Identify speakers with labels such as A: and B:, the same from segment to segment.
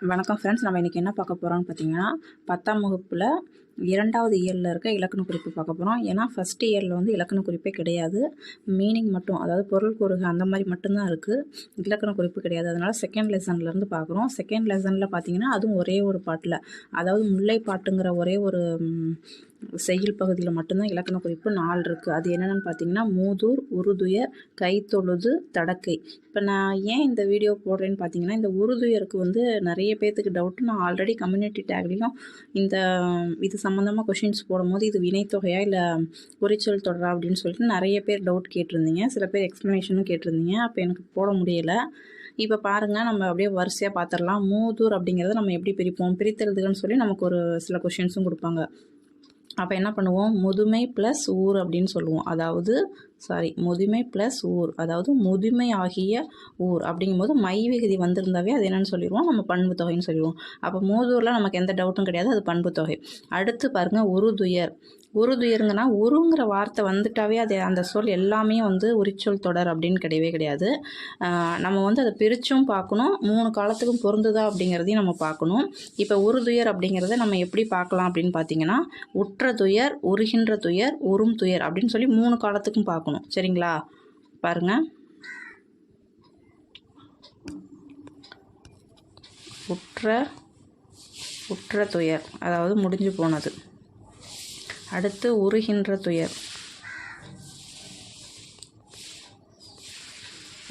A: வணக்கம் ஃப்ரெண்ட்ஸ். நம்ம இன்றைக்கி என்ன பார்க்க போகிறோம்னு பார்த்தீங்கன்னா, 10ஆம் வகுப்பில் 2வது இயரில் இருக்க இலக்கண குறிப்பு பார்க்க போகிறோம். ஏன்னா ஃபஸ்ட் இயரில் வந்து இலக்கண குறிப்பே கிடையாது, மீனிங் மட்டும், அதாவது பொருள் கூறுக அந்த மாதிரி மட்டும்தான் இருக்குது, இலக்கண குறிப்பு கிடையாது. அதனால் செகண்ட் லெசன்லேருந்து பார்க்குறோம். செகண்ட் லெசனில் பார்த்தீங்கன்னா அதுவும் ஒரே ஒரு பாட்டில், அதாவது முல்லை பாட்டுங்கிற ஒரே ஒரு செய்யுள் பகுதியில் மட்டும்தான் இலக்கண குறிப்பு 4 இருக்குது. அது என்னென்னு பார்த்தீங்கன்னா, மூதூர், உறுதுயர், கைத்தொழுது, தடக்கை. இப்போ நான் ஏன் இந்த வீடியோ போடுறேன்னு பார்த்தீங்கன்னா, இந்த உறுதுயருக்கு வந்து நிறைய பேர்த்துக்கு டவுட்டு. நான் ஆல்ரெடி கம்யூனிட்டி டேக்லேயும் இது சம்மந்தமாக கொஷின்ஸ் போடும்போது இது வினைத்தொகையா இல்லை குறிச்சொல் தொடரா அப்படின்னு சொல்லிட்டு நிறைய பேர் டவுட் கேட்டிருந்தீங்க. சில பேர் எக்ஸ்ப்ளனேஷனும் கேட்டிருந்தீங்க. அப்போ எனக்கு போட முடியலை. இப்போ பாருங்கள், நம்ம அப்படியே வரிசையாக பார்த்துடலாம். மூதூர் அப்படிங்கிறத நம்ம எப்படி பிரிப்போம், பிரித்தெழுதுகன்னு சொல்லி நமக்கு ஒரு சில கொஷின்ஸும் கொடுப்பாங்க. அப்போ என்ன பண்ணுவோம், முதுமை ப்ளஸ் ஊர் அப்படின்னு சொல்லுவோம். அதாவது முதுமை ப்ளஸ் ஊர், அதாவது முதுமை ஆகிய ஊர் அப்படிங்கும்போது மை விகுதி வந்திருந்தாவே அது என்னென்னு சொல்லிடுவோம், நம்ம பண்பு தொகைன்னு சொல்லிடுவோம். அப்போ மூதூரில் நமக்கு எந்த டவுட்டும் கிடையாது, அது பண்பு தொகை. அடுத்து பாருங்கள், உறுதுயர். உறுதுயருங்கன்னா உருங்கிற வார்த்தை வந்துட்டாவே அது அந்த சொல் எல்லாமே வந்து உரிச்சொல் தொடர் அப்படின்னு கிடையவே கிடையாது. நம்ம வந்து அதை பிரித்தும் பார்க்கணும், 3 காலத்துக்கும் பொருந்துதா அப்படிங்கிறதையும் நம்ம பார்க்கணும். இப்போ உறுதுயர் அப்படிங்கிறத நம்ம எப்படி பார்க்கலாம் அப்படின்னு பார்த்தீங்கன்னா, உற்ற துயர், உருகின்ற துயர், உறும் துயர் அப்படின்னு சொல்லி 3 காலத்துக்கும் பார்க்கணும். சரிங்களா? பாருங்கள், உற்ற துயர் அதாவது முடிஞ்சு போனது. அடுத்து உருகின்ற துயர்.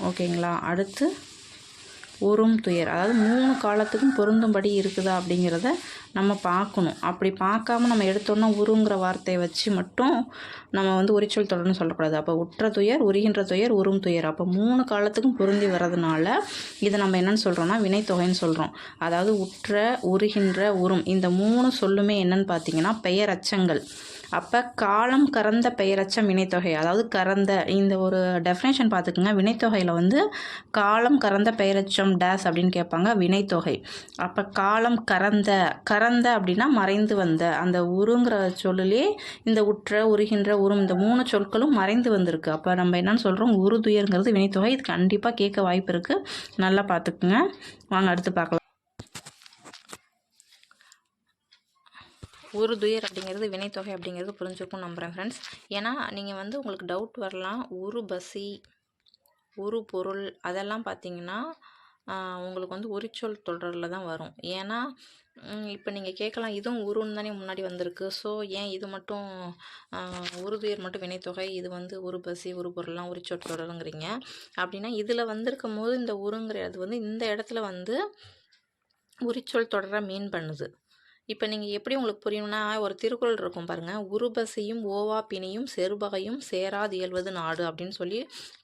A: ஓகேங்களா? அடுத்து உறும் துயர், அதாவது 3 காலத்துக்கும் பொருந்தும்படி இருக்குதா அப்படிங்கிறத நம்ம பார்க்கணும். அப்படி பார்க்காம நம்ம எடுத்தோன்னா உருங்கிற வார்த்தையை வச்சு மட்டும் நம்ம வந்து உரிச்சொல் தொடர்னு சொல்லக்கூடாது. அப்போ உற்ற துயர், உருகின்ற துயர், உறும் துயர், அப்போ 3 காலத்துக்கும் பொருந்தி வர்றதுனால இதை நம்ம என்னென்னு சொல்கிறோம்னா வினைத்தொகைன்னு சொல்கிறோம். அதாவது உற்ற, உருகின்ற, உறும் இந்த 3 சொல்லுமே என்னன்னு பார்த்தீங்கன்னா பெயரச்சங்கள். அப்போ காலம் கறந்த பெயரச்சம் வினைத்தொகை, அதாவது கறந்த, இந்த ஒரு டெஃபினேஷன் பார்த்துக்குங்க. வினைத்தொகையில் வந்து காலம் கறந்த பெயரச்சம் டேஸ் அப்படின்னு கேட்பாங்க, வினைத்தொகை. அப்போ காலம் கறந்த அப்படின்னா மறைந்து வந்த, அந்த உருங்கிற சொல்லிலே இந்த உற்ற, உருகின்ற, உறும் இந்த 3 சொற்களும் மறைந்து வந்திருக்கு. அப்போ நம்ம என்னன்னு சொல்கிறோம், உறுதுயர்ங்கிறது வினைத்தொகை. இது கண்டிப்பாக கேட்க வாய்ப்பு இருக்குது, நல்லா பார்த்துக்குங்க. வாங்க அடுத்து பார்க்கலாம். உறுதுயர் அப்படிங்கிறது வினைத்தொகை அப்படிங்கிறது புரிஞ்சுக்கும் நம்புகிறேன் ஃப்ரெண்ட்ஸ். ஏன்னா நீங்கள் வந்து உங்களுக்கு டவுட் வரலாம், உரு பசி, உரு பொருள் அதெல்லாம் பார்த்தீங்கன்னா உங்களுக்கு வந்து உரிச்சொல் தொடரில் தான் வரும். ஏன்னா இப்போ நீங்கள் கேட்கலாம், இதுவும் உருன்னு தானே முன்னாடி வந்திருக்கு, ஸோ ஏன் இது மட்டும் உறுதுயர் மட்டும் வினைத்தொகை, இது வந்து உரு பசி, உரு பொருள்லாம் உரிச்சொல் தொடருங்கிறீங்க அப்படின்னா, இதில் வந்திருக்கும் போது இந்த உருங்கிறது வந்து இந்த இடத்துல வந்து உரிச்சொல் தொடரை மீன் பண்ணுது. இப்போ நீங்கள் எப்படி உங்களுக்கு புரியணும்னா, ஒரு திருக்குறள் இருக்கும் பாருங்கள், உருபசியும் ஓவா பிணியும் செருபகையும் சேராது இயல்வது நாடு அப்படின்னு சொல்லி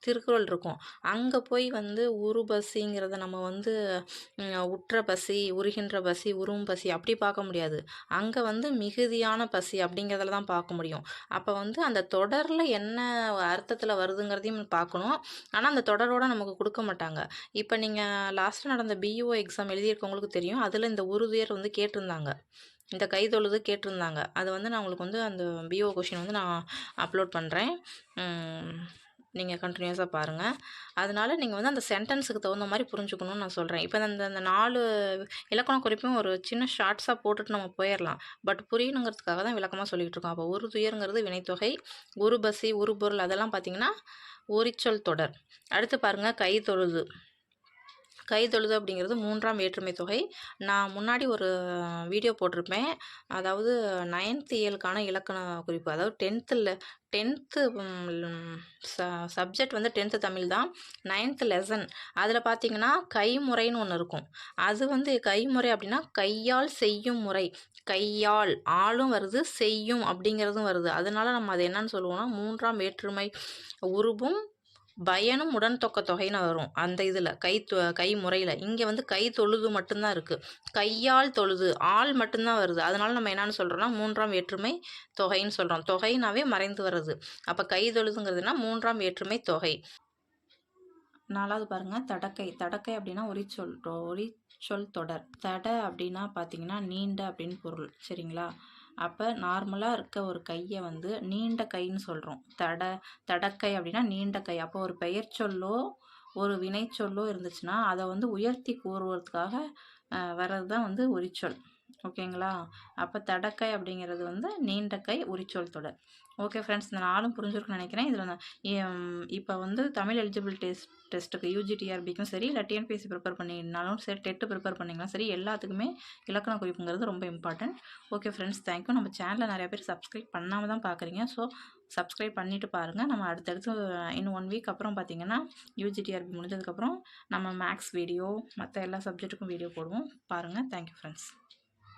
A: திருக்குறள் இருக்கும். அங்கே போய் வந்து உருபசிங்கிறத நம்ம வந்து உற்ற பசி, உருகின்ற பசி, உரும் பசி அப்படி பார்க்க முடியாது. அங்கே வந்து மிகுதியான பசி அப்படிங்கிறதுல தான் பார்க்க முடியும். அப்போ வந்து அந்த தொடரில் என்ன அர்த்தத்தில் வருதுங்கிறதையும் பார்க்கணும். ஆனால் அந்த தொடரோடு நமக்கு கொடுக்க மாட்டாங்க. இப்போ நீங்கள் லாஸ்ட்டில் நடந்த பிஇஓ எக்ஸாம் எழுதியிருக்கவங்களுக்கு தெரியும், அதில் இந்த உறுதுயர் வந்து கேட்டிருந்தாங்க, இந்த கைதொழுது கேட்டிருந்தாங்க. அது வந்து நான் உங்களுக்கு வந்து அந்த பிஓ கொஷின் வந்து நான் அப்லோட் பண்ணுறேன், நீங்கள் கண்டினியூஸாக பாருங்கள். அதனால் நீங்கள் வந்து அந்த சென்டென்ஸுக்கு தகுந்த மாதிரி புரிஞ்சுக்கணும்னு நான் சொல்கிறேன். இப்போ அந்த 4 இலக்கண குறிப்பையும் ஒரு சின்ன ஷார்ட்ஸாக போட்டுட்டு நம்ம போயிடலாம், பட் புரியணுங்கிறதுக்காக தான் விளக்கமாக சொல்லிகிட்டு இருக்கோம். அப்போ உறுதுயருங்கிறது வினைத்தொகை, உருபசி, உருபொருள் அதெல்லாம் பார்த்திங்கன்னா உரிச்சொல் தொடர். அடுத்து பாருங்கள், கைதொழுது. கைதொழுது அப்படிங்கிறது 3ஆம் வேற்றுமை தொகை. நான் முன்னாடி ஒரு வீடியோ போட்டிருப்பேன், அதாவது 9th இயலுக்கான இலக்கண குறிப்பு, அதாவது 10th சப்ஜெக்ட் வந்து 10th தமிழ் தான், 9th லெசன். அதில் பார்த்தீங்கன்னா கைமுறைன்னு ஒன்று இருக்கும். அது வந்து கைமுறை அப்படின்னா கையால் செய்யும் முறை, கையால் ஆளும் வருது, செய்யும் அப்படிங்கிறதும் வருது. அதனால நம்ம அது என்னன்னு சொல்லுவோம்னா 3ஆம் வேற்றுமை உருவும் பயனும் உடன் தொக்க தொகைன்னு வரும் அந்த இதில், கை முறையில். இங்கே வந்து கை தொழுது மட்டும்தான் இருக்குது, கையால் தொழுது ஆள் மட்டும்தான் வருது. அதனால நம்ம என்னென்னு சொல்கிறோம்னா 3ஆம் வேற்றுமை தொகைன்னு சொல்கிறோம். தொகைனாவே மறைந்து வருது. அப்போ கை தொழுதுங்கிறதுனா 3ஆம் வேற்றுமை தொகை. 4வது பாருங்கள், தடக்கை. தடக்கை அப்படின்னா உரிச்சொல் தொடர். தட அப்படின்னா பார்த்தீங்கன்னா நீண்ட அப்படின்னு பொருள். சரிங்களா? அப்போ நார்மலாக இருக்க ஒரு கையை வந்து நீண்ட கைன்னு சொல்கிறோம். தடக்கை அப்படின்னா நீண்ட கை. அப்போ ஒரு பெயர் சொல்லோ ஒரு வினைச்சொல்லோ இருந்துச்சுன்னா அதை வந்து உயர்த்தி கூறுவதற்காக வர்றது தான் வந்து உரிச்சொல். ஓகேங்களா? அப்போ தடக்கை அப்படிங்கிறது வந்து நீண்ட கை உரிச்சொல் தொடர். ஓகே ஃப்ரெண்ட்ஸ், இந்த நாளும் புரிஞ்சிருக்குன்னு நினைக்கிறேன். இதில் நான் இப்போ வந்து தமிழ் எலிஜிபிள் டெஸ்ட்டுக்கு யூஜிடிஆர்பிக்கும் சரி, இல்லை டிஎன்பிஎஸ்சி ப்ரிப்பேர் பண்ணினாலும் சரி, டெட்டு ப்ரிப்பேர் பண்ணிங்கனாலும் சரி, எல்லாத்துக்குமே இலக்கண குறிப்புங்கிறது ரொம்ப இம்பார்ட்டன்ட். Okay friends, thank you. நம்ம சேனலில் நிறைய பேர் சப்ஸ்கிரைப் பண்ணாமல் தான் பார்க்குறீங்க. ஸோ சப்ஸ்கிரைப் பண்ணிவிட்டு பாருங்கள். நம்ம அடுத்தடுத்து இன்னும் 1 வீக் அப்புறம் பார்த்திங்கன்னா யூஜிடிஆர்பி முடிஞ்சதுக்கப்புறம் நம்ம மேக்ஸ் வீடியோ, மற்ற எல்லா சப்ஜெக்ட்டுக்கும் வீடியோ போடுவோம். பாருங்கள். Thank you friends.